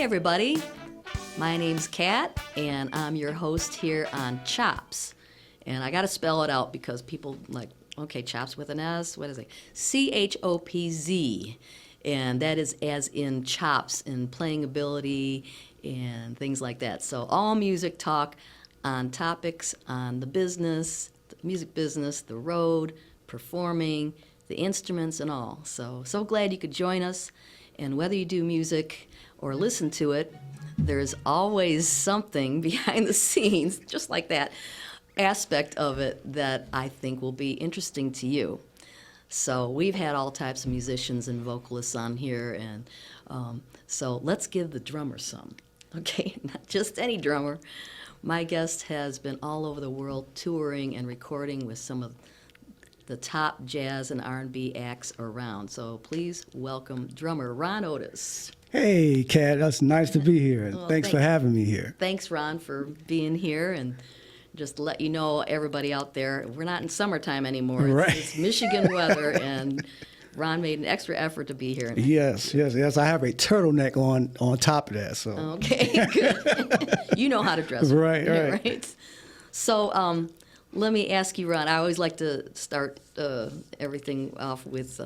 everybody. My name's Kat, and I'm your host here on CHOPZ. And I got to spell it out because people like, okay, CHOPZ with an S, what is it? CHOPZ. And that is as in chops and playing ability and things like that. So all music talk on topics on the business, the music business, the road, performing, the instruments and all. So glad you could join us. And whether you do music or listen to it, there's always something behind the scenes, just like that aspect of it, that I think will be interesting to you. So we've had all types of musicians and vocalists on here, and so let's give the drummer some. Okay, not just any drummer. My guest has been all over the world touring and recording with some of the top jazz and R&B acts around. So please welcome drummer Ron Otis. Hey, Kat, that's nice to be here. Well, thanks for having me here. Thanks, Ron, for being here. And just to let you know, everybody out there, we're not in summertime anymore. Right. It's Michigan weather, and Ron made an extra effort to be here. Yes. I have a turtleneck on top of that. So. Okay, good. You know how to dress. Right. So let me ask you, Ron, I always like to start everything off with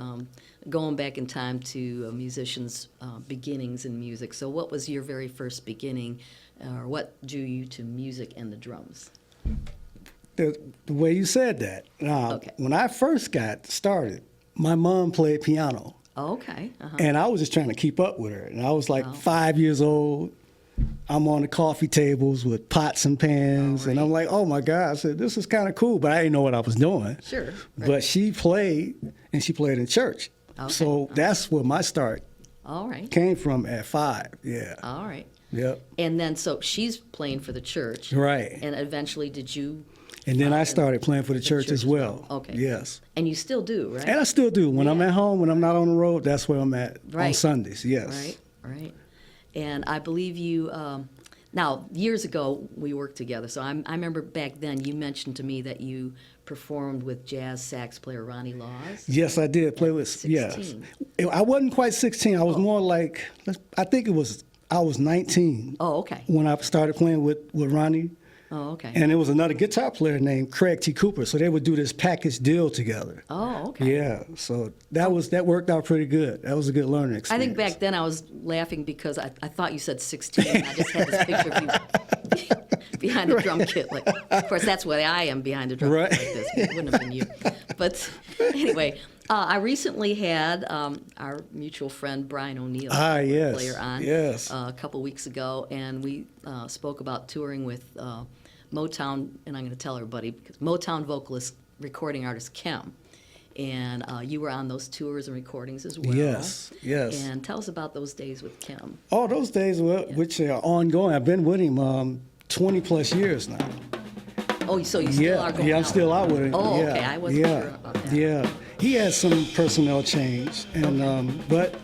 going back in time to a musician's beginnings in music. So what was your very first beginning, or what drew you to music and the drums? The way you said that. Okay. When I first got started, my mom played piano. Oh, okay. Uh-huh. And I was just trying to keep up with her. And I was like 5 years old. I'm on the coffee tables with pots and pans. Right. And I'm like, oh, my God. I said, this is kind of cool. But I didn't know what I was doing. Sure. Right. But she played, and she played in church. Okay. So that's where my start All right. came from at 5. Yeah. All right. Yep. And then, so she's playing for the church. Right. And eventually, did you? And then I started playing for the church as well. Okay. Yes. And you still do, right? And I still do. When I'm at home, when I'm not on the road, that's where I'm at on Sundays. Yes. Right. And I believe you, now, years ago, we worked together. So I remember back then you mentioned to me that you performed with jazz sax player Ronnie Laws. Yes, I did play with, 16. yes. I wasn't quite 16. I was more like, I think I was 19. Oh, okay. When I started playing with Ronnie. Oh, okay. And there was another guitar player named Craig T. Cooper, so they would do this package deal together. Oh, okay. Yeah, so that worked out pretty good. That was a good learning experience. I think back then I was laughing because I thought you said 16. And I just had this picture of you behind the drum kit. Like, of course, that's where I am behind the drum kit like this. It wouldn't have been you. But anyway, I recently had our mutual friend Brian O'Neill, player, on a couple weeks ago, and we spoke about touring with Motown, and I'm going to tell everybody, because Motown vocalist, recording artist Kim. And you were on those tours and recordings as well. Yes. And tell us about those days with Kim. Oh, those days, which are ongoing. I've been with him 20 plus years now. Oh, so you still are going out? Yeah, I'm still out with him. Oh, okay. I wasn't sure about that. Yeah. He has some personnel change, and but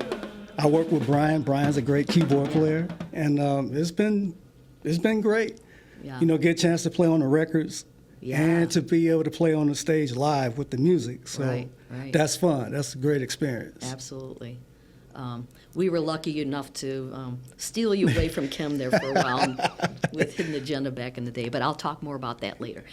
I work with Brian. Brian's a great keyboard player, and it's been great. Yeah. Get a chance to play on the records and to be able to play on the stage live with the music. So right. That's fun. That's a great experience. Absolutely. We were lucky enough to steal you away from Kim there for a while with Hidden Agenda back in the day, but I'll talk more about that later.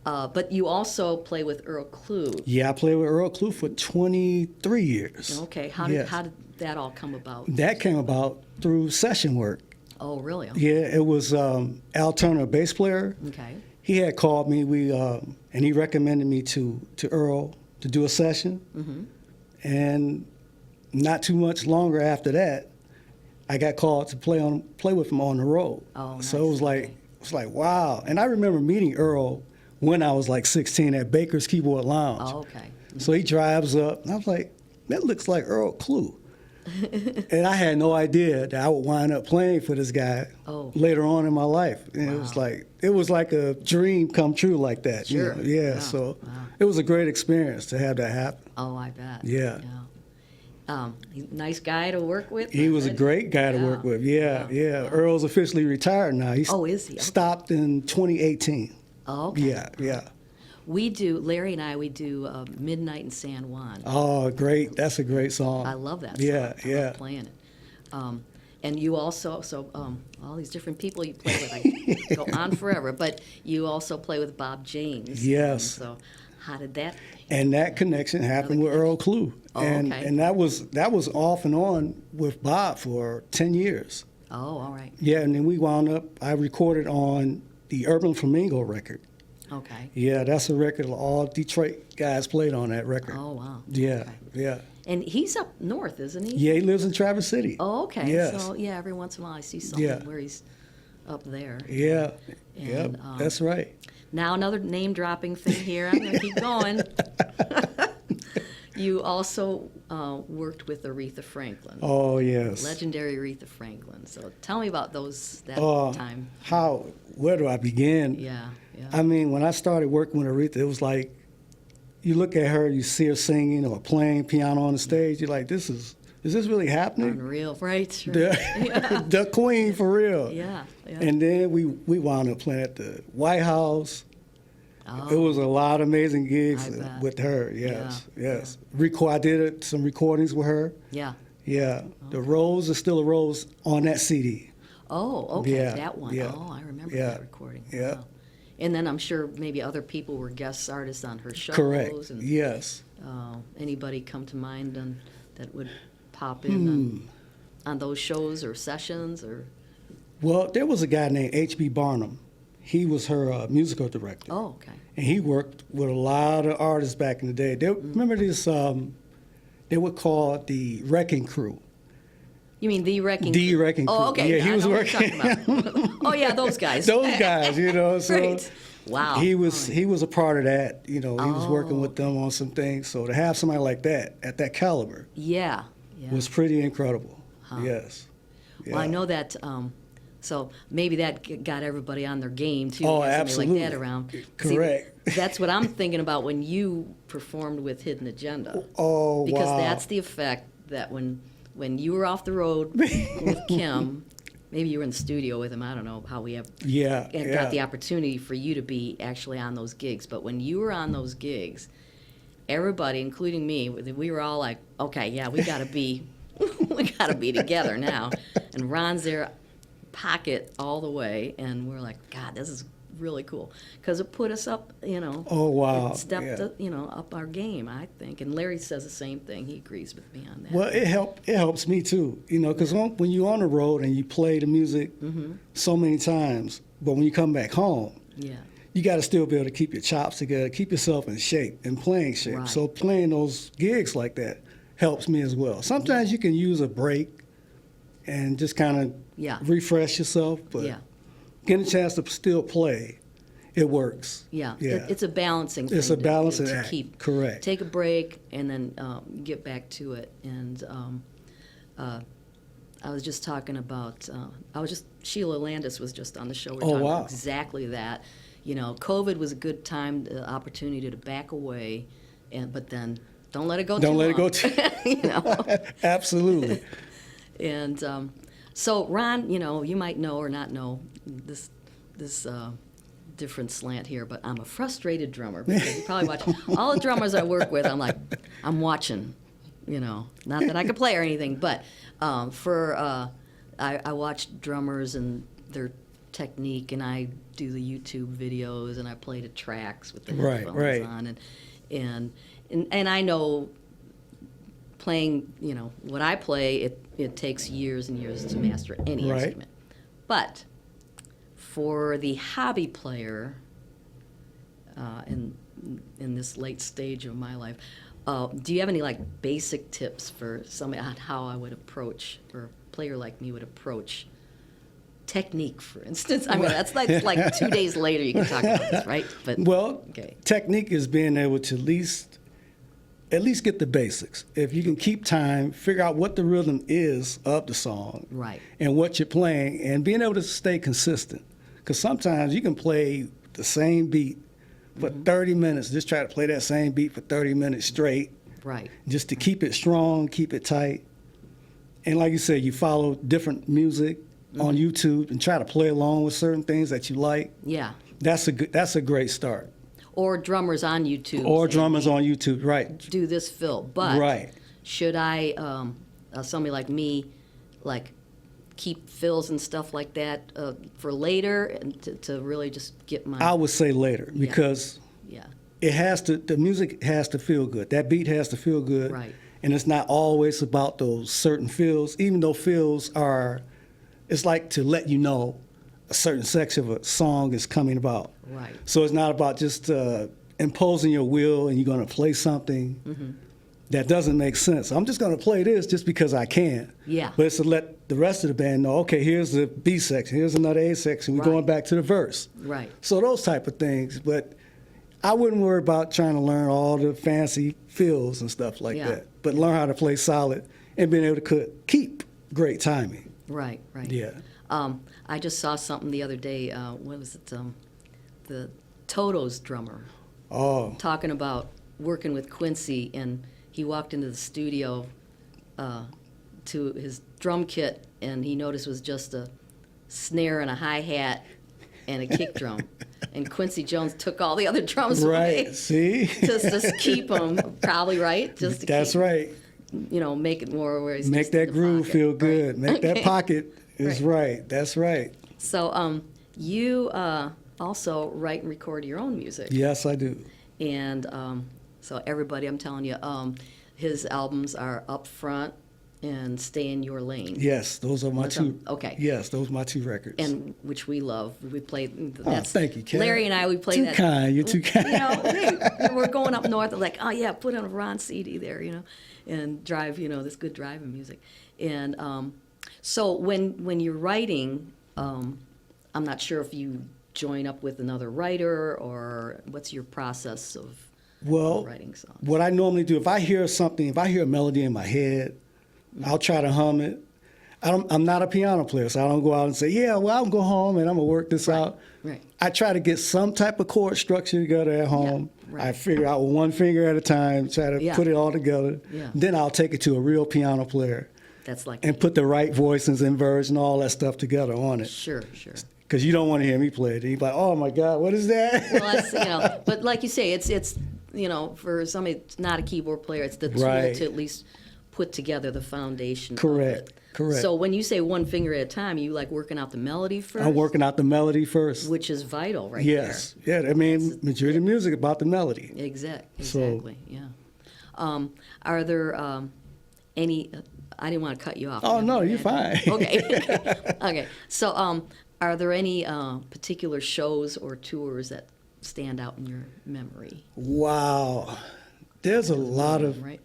But you also play with Earl Klugh. Yeah, I played with Earl Klugh for 23 years. Okay. How did that all come about? That came about through session work. Oh, really? Okay. Yeah, it was Al Turner, a bass player. Okay. He had called me. And he recommended me to Earl to do a session. Mm-hmm. And not too much longer after that, I got called to play with him on the road. Oh, nice. So it was like wow. And I remember meeting Earl when I was like 16 at Baker's Keyboard Lounge. Oh, okay. Mm-hmm. So he drives up, and I was like, that looks like Earl Klugh. And I had no idea that I would wind up playing for this guy later on in my life. And it was like a dream come true like that. Sure. Yeah. So it was a great experience to have that happen. Oh, I bet. Yeah. Nice guy to work with. He was a great guy to work with. Yeah. Earl's officially retired now. Is he? Okay. Stopped in 2018. Oh, okay. Yeah. Larry and I, we do Midnight in San Juan. Oh, great. That's a great song. I love that song. Yeah, I love playing it. And you also, all these different people you play with, I go on forever, but you also play with Bob James. Yes. And so how did that? And that connection happened with Earl Klugh. Oh, and okay. and that was off and on with Bob for 10 years. Oh, all right. Yeah, and then we wound up, I recorded on the Urban Flamingo record. Okay. Yeah, that's a record all Detroit guys played on that record. Oh, wow. Yeah, Okay. yeah. And he's up north, isn't he? Yeah, he lives in Traverse City. Oh, okay. Yes. So, yeah, every once in a while I see something where he's up there. Yeah, And, yep, that's right. Now another name-dropping thing here. I'm going to keep going. You also worked with Aretha Franklin. Oh, yes. Legendary Aretha Franklin. So tell me about that time. Where do I begin? Yeah, yeah. I mean, when I started working with Aretha, it was like, you look at her, you see her singing or playing piano on the stage, you're like, is this really happening? Unreal, right? Sure. The queen, for real. Yeah, yeah. And then we wound up playing at the White House. Oh, It was a lot of amazing gigs I bet. with her, yes, Yeah, yes. I did some recordings with her. yeah. Yeah, The Rose is still a Rose on that CD. Oh, okay, Yeah, that one. yeah, Oh, I remember yeah, that recording. yeah. Wow. And then I'm sure maybe other people were guest artists on her shows. Correct, And, yes. anybody come to mind that would pop in on those shows or sessions or? Well, there was a guy named H.B. Barnum. He was her musical director. Oh, okay. And he worked with a lot of artists back in the day. Remember this, they were called the Wrecking Crew. You mean the Wrecking The Crew? Wrecking Crew. Oh, okay. Yeah, he I was know what you're working. talking about. Oh, yeah, those guys. Those guys, So Right. Wow. He All was right. he was a part of that. He was working Oh. with them on some things. So to have somebody like that at that caliber Yeah. was pretty incredible. Yes. Well, I Yeah. know that. So maybe that got everybody on their game too. Oh, to have somebody absolutely. like that around. Correct. See, that's what I'm thinking about when you performed with Hidden Agenda. Oh, Because wow. that's the effect that when you were off the road with Kim, maybe you were in the studio with him. I don't know how we have got the opportunity for you to be actually on those gigs. But when you were on those gigs, everybody, including me, we were all like, okay, yeah, we got to be, we got to be together now. And Ron's there, pocket all the way, and we're like, God, this is really cool because it put us up, Oh, wow. It stepped, Yeah. up our game, I think. And Larry says the same thing. He agrees with me on that. Well, it helps me too, because when you're on the road and you play the music so many times, but when you come back home, Yeah. you got to still be able to keep your chops together, keep yourself in shape, in playing shape. Right. So playing those gigs like that helps me as well. Sometimes you can use a break and just kind of refresh yourself, but Yeah. getting a chance to still play, it works. Yeah, Yeah. It's a balancing thing. It's a balancing to act. keep. Correct. Take a break and then get back to it. And I was just talking about, Sheila Landis was just on the show. We're talking about exactly that. COVID was a good time, the opportunity to back away, but then don't let it go too long. Don't let it go too Absolutely. And so, Ron, you might know or not know this different slant here, but I'm a frustrated drummer because you probably watch all the drummers I work with. I'm watching, not that I can play or anything, but I watch drummers and their technique, and I do the YouTube videos, and I play the tracks with the headphones on, and I know playing, what I play, it takes years and years to master any instrument. But for the hobby player, in this late stage of my life, do you have any basic tips for somebody on how I would approach, or a player like me would approach technique, for instance? I mean, that's like 2 days later you can talk about this, right? But technique is being able to at least get the basics. If you can keep time, figure out what the rhythm is of the song, right, and what you're playing, and being able to stay consistent. Because sometimes you can play the same beat for 30 minutes, just try to play that same beat for 30 minutes straight, right, just to keep it strong, keep it tight. And like you said, you follow different music on YouTube and try to play along with certain things that you like. Yeah. That's a great start. or drummers on YouTube. Or drummers on YouTube, right. Do this fill. But right. should I, somebody like me, like keep fills and stuff like that for later and to really just get my... I would say later because yeah. the music has to feel good. That beat has to feel good. Right. And it's not always about those certain fills, even though fills are, it's like to let you know a certain section of a song is coming about. Right. So it's not about just imposing your will and you're going to play something that doesn't make sense. I'm just going to play this just because I can. Yeah. But it's to let the rest of the band know, okay, here's the B section, here's another A section, we're going back to the verse. Right. So those type of things. But I wouldn't worry about trying to learn all the fancy fills and stuff like that. But learn how to play solid and being able to keep great timing. Right, right. Yeah. I just saw something the other day. What was it? The Toto's drummer. Oh. Talking about working with Quincy, and he walked into the studio to his drum kit, and he noticed it was just a snare and a hi-hat and a kick drum. And Quincy Jones took all the other drums away. Right, see? Just to keep them, probably, right? Just to That's keep, right. Make it more where he's Make just in that the groove pocket, feel right? good. Make that pocket is Right. right. That's right. So you also write and record your own music. Yes, I do. And so everybody, I'm telling you, his albums are Up Front and Stay in Your Lane. Yes, those are my two. Okay. Yes, those are my two records. And which we love. We played. Thank you, Ken. Larry and I, we played too that. Kind. You're too kind. Hey, we're going up north. Like, oh yeah, put on a Ron CD there, and drive, this good driving music. And so when you're writing, I'm not sure if you join up with another writer or what's your process of writing songs. What I normally do, if I hear a melody in my head, I'll try to hum it. I'm not a piano player, so I don't go out and say, yeah, well, I'll go home and I'm going to work this out. Right. I try to get some type of chord structure together at home. Yeah, right. I figure out with one finger at a time, try to put it all together. Yeah. Then I'll take it to a real piano player. That's like and put the right voices and verse and all that stuff together on it. Sure. Because you don't want to hear me play it. You're like, oh my God, what is that? Well, that's, but like you say, it's for somebody that's not a keyboard player, it's the tool to at least put together the foundation. Correct. So when you say one finger at a time, you like working out the melody first? I'm working out the melody first. Which is vital right yes. there. Yeah, I mean, majority of music about the melody. Exactly, yeah. Are there any, I didn't want to cut you off. Oh, no, you're fine. Okay. So are there any particular shows or tours that stand out in your memory? Wow. There's a lot of... Right.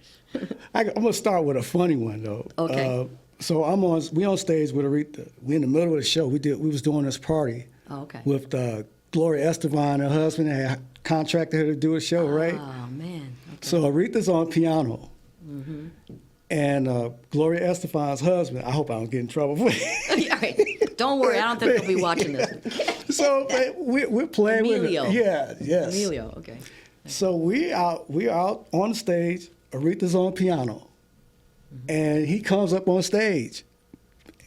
I'm going to start with a funny one, though. Okay. So we on stage with Aretha. We in the middle of the show. We was doing this party with Gloria Estefan, her husband, had contracted her to do a show, right? Oh, man. Okay. So Aretha's on piano. Mm-hmm. And Gloria Estefan's husband, I hope I don't get in trouble for it. All right. Don't worry, I don't think they'll be watching this. So we're playing Emilio. with it. Yeah, yes. Emilio, okay. So we're out on the stage. Aretha's on piano. And he comes up on stage.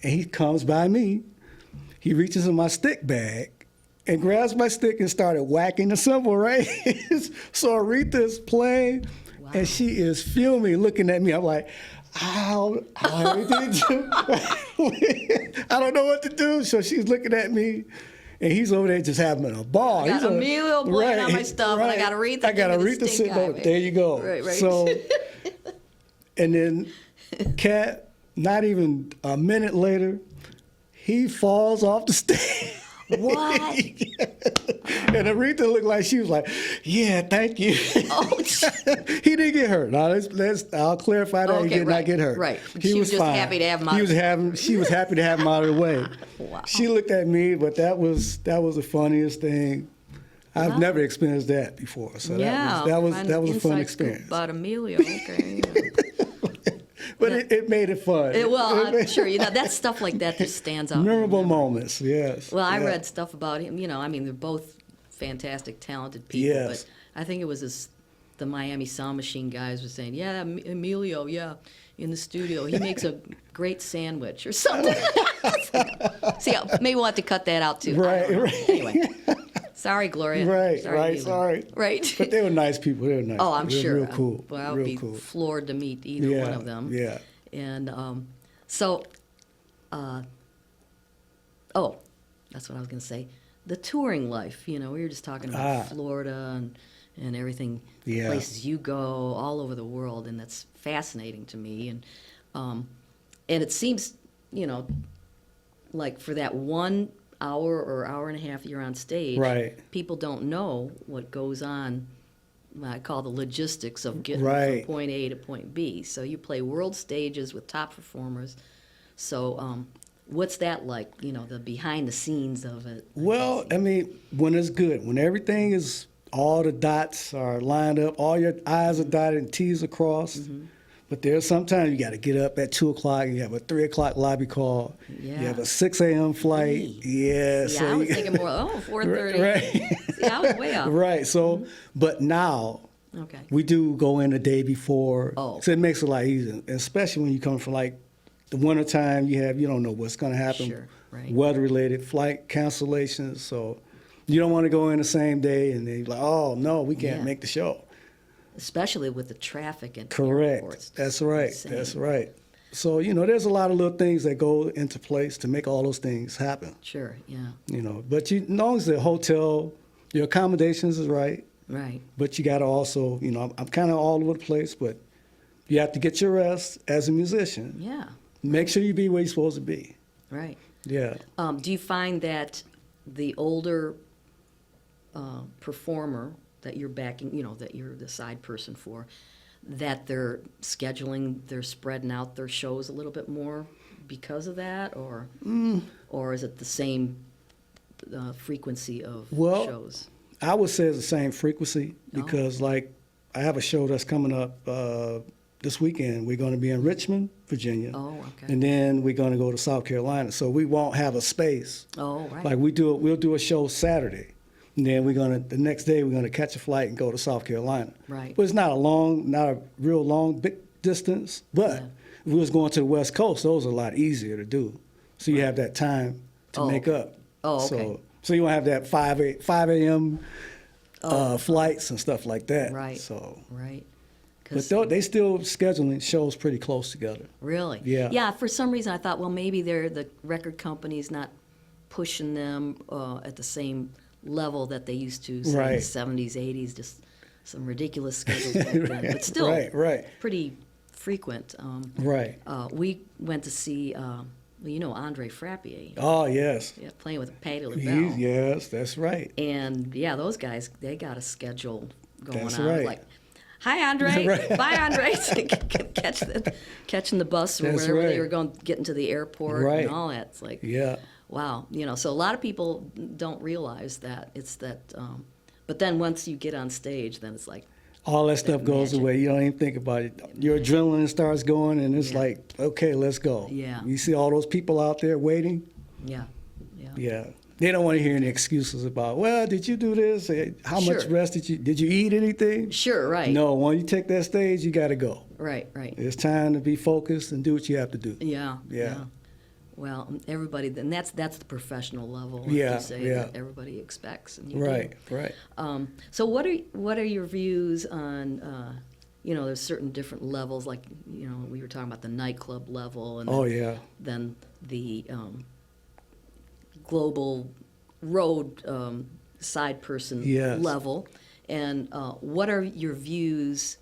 And he comes by me. He reaches in my stick bag and grabs my stick and started whacking the cymbal, right? So Aretha's playing, and she is fuming, looking at me. I'm like, ow, I don't know what to do. So she's looking at me. And he's over there just having a ball. I got Emilio playing on my stuff, and I got Aretha. I got Aretha sitting over. There you go. Right. So, and then Cat, not even a minute later, he falls off the stage. What? And Aretha looked like she was like, yeah, thank you. Oh, he didn't get hurt. Now, I'll clarify that. He did not get hurt. Right. He was just fine. Happy to have him out. She was happy to have him out of the way. Wow. She looked at me, but that was the funniest thing. I've never experienced that before. So that was a fun experience. About Emilio, okay. But it made it fun. I'm sure. That stuff like that just stands out. Memorable moments, yes. Well, I read stuff about him. They're both fantastic, talented people. Yes. But I think it was the Miami Sound Machine guys were saying, yeah, Emilio, in the studio. He makes a great sandwich or something. See, maybe we'll have to cut that out, too. Right. Anyway. Sorry, Gloria. Right, sorry, right, Leland. sorry. Right. But they were nice people. They were nice. Oh, I'm they were sure. Real cool. Well, I would real be cool. floored to meet either one of them. Yeah. And so, oh, that's what I was going to say. The touring life, we were just talking about Florida and everything, Yeah. places you go all over the world, and that's fascinating to me. And it seems, like for that 1 hour or hour and a half you're on stage, Right. people don't know what goes on. I call the logistics of getting Right. from point A to point B. So you play world stages with top performers. So what's that like, the behind the scenes of it? Well, I mean, when it's good, when everything is, all the dots are lined up, all your I's are dotted and T's are crossed. Mm-hmm. But there's sometimes you got to get up at 2 o'clock. You have a 3 o'clock lobby call. Yeah. You have a 6 a.m. flight. Hey. Yeah. I was thinking more, 4:30. Right. See, I was way up. Right. So, but now Okay. we do go in the day before. Oh. So it makes it a lot easier, especially when you come from like the wintertime. You don't know what's going to happen. Sure, right. Weather-related flight cancellations. So you don't want to go in the same day and then you're like, oh, no, we can't Yeah. make the show. Especially with the traffic and Correct. airports. That's right. Insane. That's right. So, there's a lot of little things that go into place to make all those things happen. Sure, yeah. But as long as the hotel, your accommodations is right, Right. but you got to also, I'm kind of all over the place, but you have to get your rest as a musician. Yeah, Make sure you be where you're supposed to be. right. Yeah. Do you find that the older performer that you're backing, that you're the side person for, that they're spreading out their shows a little bit more because of that, or is it the same frequency of Well, shows? I would say it's the same frequency because, like, I have a show that's coming up this weekend. We're going to be in Richmond, Virginia. Oh, okay. And then we're going to go to South Carolina. So we won't have a space. Oh, right. Like we'll do a show Saturday. And then the next day we're going to catch a flight and go to South Carolina. Right. But it's not a real long big distance. But Yeah. if we was going to the West Coast, those are a lot easier to do. So you have that time to Oh, make up. Oh, okay. So you won't have that 5 a.m. Flights and stuff like that. Right. So, Right. but they still scheduling shows pretty close together. Really? Yeah. Yeah, for some reason I thought, well, maybe the record company's not pushing them at the same level that they used to, say, in Right. the 70s, 80s, just some ridiculous schedules back then. But still, Right. pretty frequent. Right. We went to see, Andre Frappier, Oh, yes. playing with Patti LaBelle. Yes, that's right. And, yeah, those guys, they got a schedule going That's on. right. Like, hi, Andre. Right. Bye, Andre. Catching the bus or That's wherever they right. were getting to the airport Right. and all that. It's like, Yeah. wow. So a lot of people don't realize that. It's that, but then once you get on stage, then it's like, All that stuff goes magic. away. You don't even think about it. Your adrenaline starts going, and it's Yeah. like, okay, let's go. Yeah. You see all those people out there waiting? yeah. Yeah. They don't want to hear any excuses about, well, did you do this? How much Sure. rest did you eat anything? Sure, right. No, when you take that stage, you got to go. Right. It's time to be focused and do what you have to do. Yeah. Yeah. Well, everybody, then that's the professional level, like Yeah, you say, yeah. that everybody expects. And you Right. do. So what are your views on, there's certain different levels, like, we were talking about the nightclub level, and Oh, yeah. then the global road side person Yes. level, and what are your views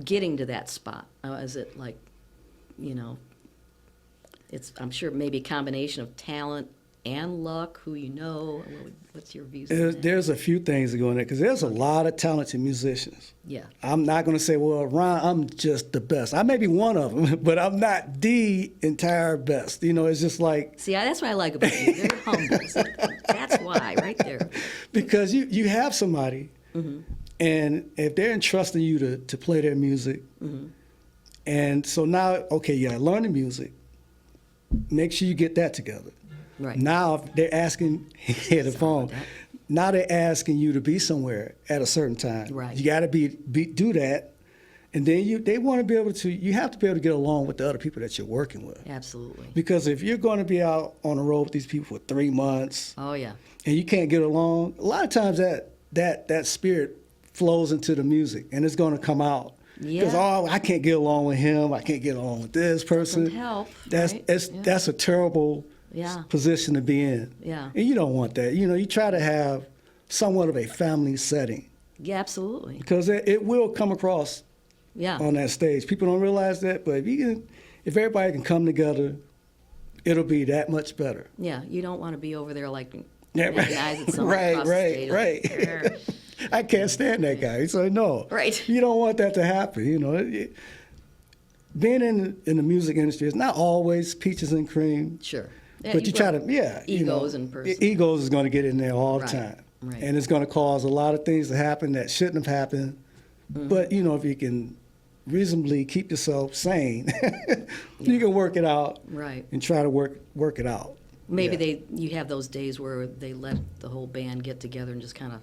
getting to that spot? Is it like, I'm sure maybe a combination of talent and luck, who you know? What's your views on that? There's a few things that go in there because there's a lot of talented musicians. Yeah. I'm not going to say, well, Ron, I'm just the best. I may be one of them, but I'm not the entire best. It's just like. See, that's what I like about you. Very humble. So that's why, right there. Because you have somebody, and if they're entrusting you to play their music, and so now, okay, you got to learn the music, make sure you get that together. Right. Now if they're asking, hear the phone. Now they're asking you to be somewhere at a certain time. Right. You got to do that, And then they want to be able to, you have to be able to get along with the other people that you're working with. Absolutely. Because if you're going to be out on the road with these people for 3 months, Oh yeah. and you can't get along, a lot of times that spirit flows into the music, and it's going to come out. Yeah. Because I can't get along with him. I can't get along with this person. Doesn't help. That's right? that's a terrible Yeah. position to be in. Yeah. And you don't want that. You try to have somewhat of a family setting, Yeah, absolutely. because it will come across Yeah. on that stage. People don't realize that, but if everybody can come together, it'll be that much better. Yeah, you don't want to be over there like Yeah, making eyes at someone right, across the stage. right. Like, I can't stand that guy. So no, Right. You don't want that to happen. Being in the music industry is not always peaches and cream. Sure. Yeah, But you try to, egos in person. Egos is going to get in there all the Right, time. right. And it's going to cause a lot of things to happen that shouldn't have happened. Mm-hmm. But, if you can reasonably keep yourself sane, you can work it out. Right. And try to work it out. Maybe you have those days where they let the whole band get together and just kind of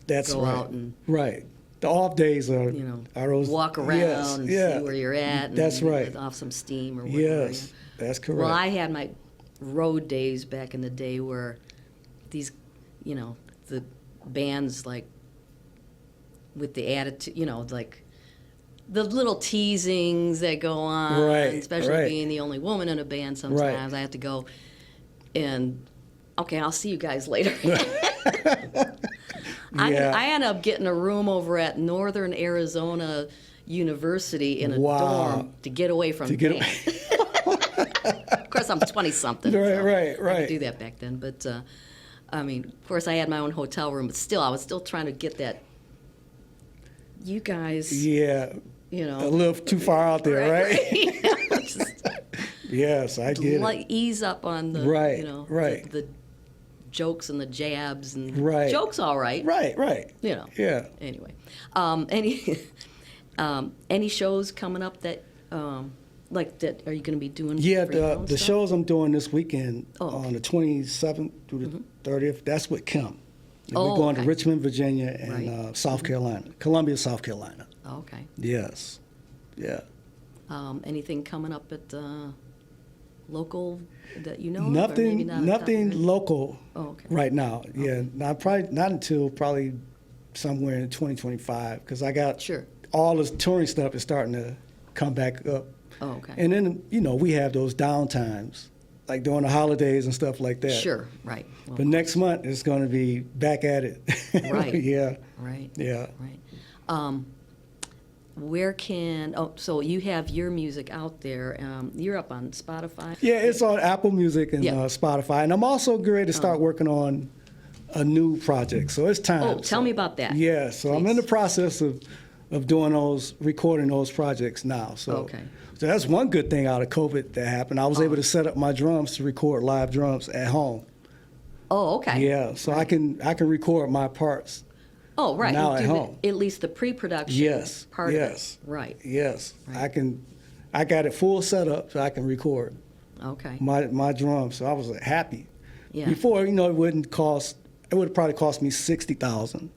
That's go right. out and Right. The off days are those, walk around yes, and yeah. see where you're at and That's right. let off some steam or whatever. Yes, that's correct. Well, I had my road days back in the day where these, the bands like with the attitude, like the little teasings that go on, Right, especially right. being the only woman in a band sometimes. I have to go and, okay, I'll see you guys later. I ended up getting a room over at Northern Arizona University in a dorm to get away from the band. Of course, I'm 20-something. Right. I could do that back then. But, of course, I had my own hotel room, but still, I was still trying to get that, you guys, Yeah. A little too far out there, right? Just Yes, I get it. ease up on the, Right, the jokes and the jokes and Right. jokes all right. Right. Yeah. Anyway, any shows coming up that like that are you going to be doing? Yeah, for your own the stuff? shows I'm doing this weekend Oh. on the 27th through the 30th, that's with Kim. And Oh, we're going okay. to Richmond, Virginia, and Right. South Carolina, Columbia, South Carolina. Oh, okay. Yes. Yeah. Anything coming up at local that you know? Of, or maybe Nothing, not off the top of your nothing head? local Oh, okay. right now. Yeah, not until probably somewhere in 2025, because I got Sure. all this touring stuff is starting to come back up. Oh, okay. And then, we have those downtimes, like during the holidays and stuff like that. Sure. Right. Well, But next month it's going to be back at it. Right. Yeah. Right. Yeah. Right. So you have your music out there. You're up on Spotify? Yeah, it's on Apple Music and Yeah. Spotify. And I'm also getting ready to start working on a new project. So it's time. Oh, tell me about that. Yeah, so I'm in the process of recording those projects now. So, Okay. so that's one good thing out of COVID that happened. I was able to set up my drums to record live drums at home. Oh, okay. Yeah, so I can record my parts. Oh, right. Now You at do home. at least the pre-production Yes. part Yes. of it. Right. Yes, Right. I got it full set up so I can record Okay. my drums. So I was happy. Yeah. Before, it would probably cost me $60,000.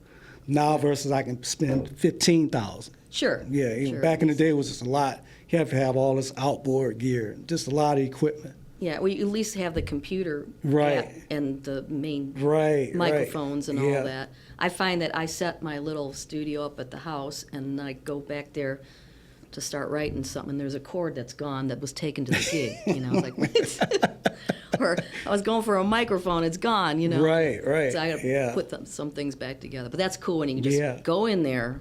Now versus I can spend $15,000. Sure. Yeah, Sure. back in the day it was just a lot. You have to have all this outboard gear, just a lot of equipment. Yeah, well, you at least have the computer Right. app and the main Right. microphones and Yeah. all that. I find that I set my little studio up at the house and I go back there to start writing something, and there's a chord that's gone that was taken to the gig. I was like, what? Or I was going for a microphone, it's gone. Right. So I got to Yeah. put some things back together. But that's cool when you can just Yeah. go in there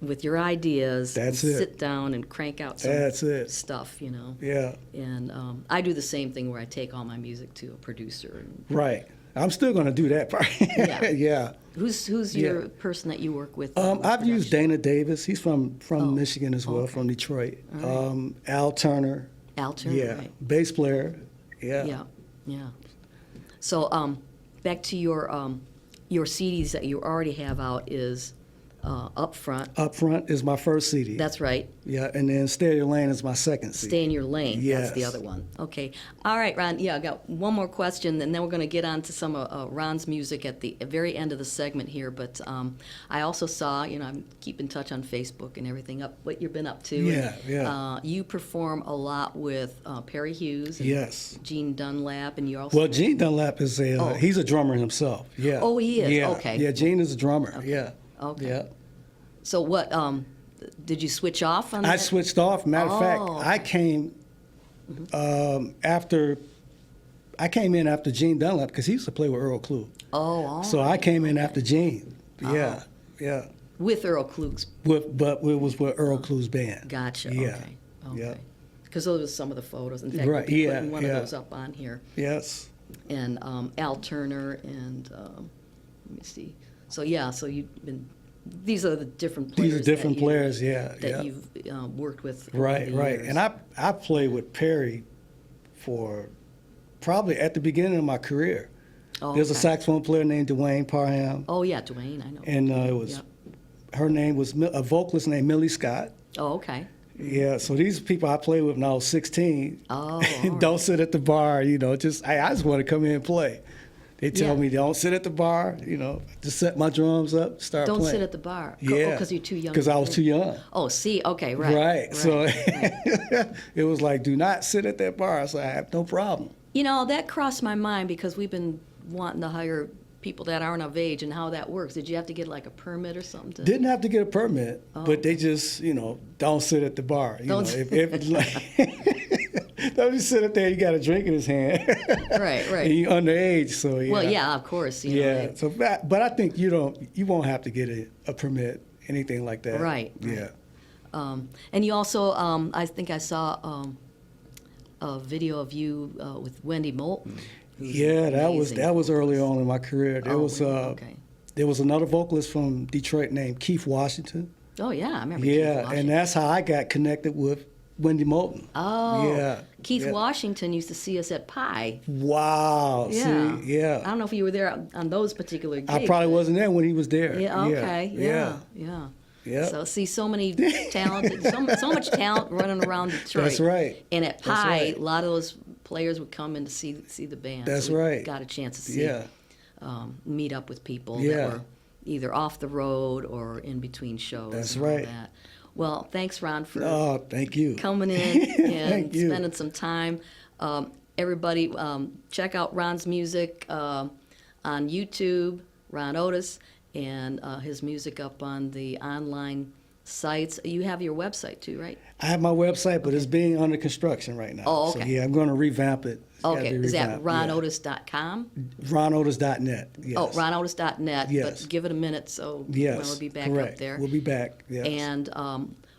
with your ideas That's and it. sit down and crank out some That's it. stuff. Yeah. And I do the same thing where I take all my music to a producer. And Right. I'm still going to do that part. Yeah. Yeah. who's your person that you work with? I've used Dana Davis. He's from Michigan as well, okay. from Detroit. All right. Al Turner. Al Turner, Yeah. right. Bass player. Yeah. Yeah. So back to your CDs that you already have out is Up Front. Up Front is my first CD. That's right. Yeah, and then Stay in Your Lane is my second CD. Stay in Your Lane. Yes. That's the other one. Okay. All right, Ron. Yeah, I got one more question, and then we're going to get on to some of Ron's music at the very end of the segment here. But I also saw, I keep in touch on Facebook and everything, what you've been up to. Yeah, and, yeah. You perform a lot with Perry Hughes and Yes. Gene Dunlap, and you also... Well, Gene Dunlap is he's a drummer himself. Yeah. Oh, he is? Yeah. Okay. Yeah, Gene is a drummer. Okay. Yeah. Okay. Yeah. So what, did you switch off on that? I switched off. Matter of fact, okay. I came I came in after Gene Dunlap because he used to play with Earl Klugh. Oh, So I came in after Gene. Yeah, yeah. with Earl Klug's. But it was with Earl Klugh's band. Gotcha. Yeah. Okay. Yeah. Because those are some of the photos. In fact, Right, we'll be yeah, putting one yeah. of those up on here. Yes. And Al Turner and let me see. So yeah, so you've been. These are the different players. These are different that you- players. Yeah. That yeah. you've worked with. over Right, the right. years. And I played with Perry for probably at the beginning of my career. Oh, There's a okay. saxophone player named Dwayne Parham, Oh yeah, Dwayne, I know. and it was Yep. her name was a vocalist named Millie Scott. Oh, okay. Yeah, so these are people I played with when I was 16. Oh, all Don't right. sit at the bar, I just want to come in and play. They tell Yeah. me don't sit at the bar, just set my drums up, start Don't playing. sit at the bar. Yeah, because you're too young. Because to I was too drink. young. Oh, see, okay, right. Right. So right. it was like, do not sit at that bar. I said, I have no problem. That crossed my mind because we've been wanting to hire people that aren't of age and how that works. Did you have to get like a permit or something? Didn't have to get a permit, Oh. but they just, don't sit at the bar. Don't Don't just sit up there. You got a drink in his hand. Right, right. And you underage, so yeah. Well, yeah, of course. Yeah. So, but I think you won't have to get a permit, anything like that. Right, Yeah. And you also, I think I saw a video of you with Wendy Moulton. who's Yeah, amazing. that was early on in my career. There Oh, was really? Okay. there was another vocalist from Detroit named Keith Washington. Oh yeah, I remember. Keith Yeah, Washington. and that's how I got connected with Wendy Moulton. Oh, Yeah, Keith yeah. Washington used to see us at Pi. Wow. Yeah. See, yeah. I don't know if you were there on those particular gigs. I probably but- wasn't there when he was there. Yeah. Okay. Yeah. Yeah. So see, so many talented, so much talent running around Detroit. That's right. And at That's Pi, right. a lot of those players would come in to see the band. That's so we right. Got a chance to see, Yeah. meet up with people Yeah. that were either off the road or in between shows. That's and all right. that. Well, thanks, Ron, for Oh, thank you. coming in and Thank you. spending some time. Everybody, check out Ron's music on YouTube, Ron Otis, and his music up on the online sites. You have your website too, right? I have my website, but it's being under construction right now. Oh, So okay. yeah, I'm going to revamp it. It's gotta Okay, be is that revamped, ronotis.com? Yeah. RonOtis.net. Yes. Oh, ronotis.net, Yes. but give it a minute so Yes. we'll be back correct. up there. We'll be back. Yes. And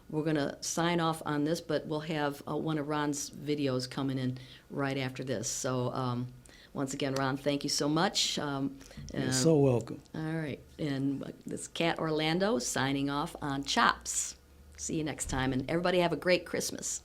we're going to sign off on this, but we'll have one of Ron's videos coming in right after this. So once again, Ron, thank you so much. You're so welcome. All right. And this is Kat Orlando signing off on CHOPZ. See you next time. And everybody have a great Christmas.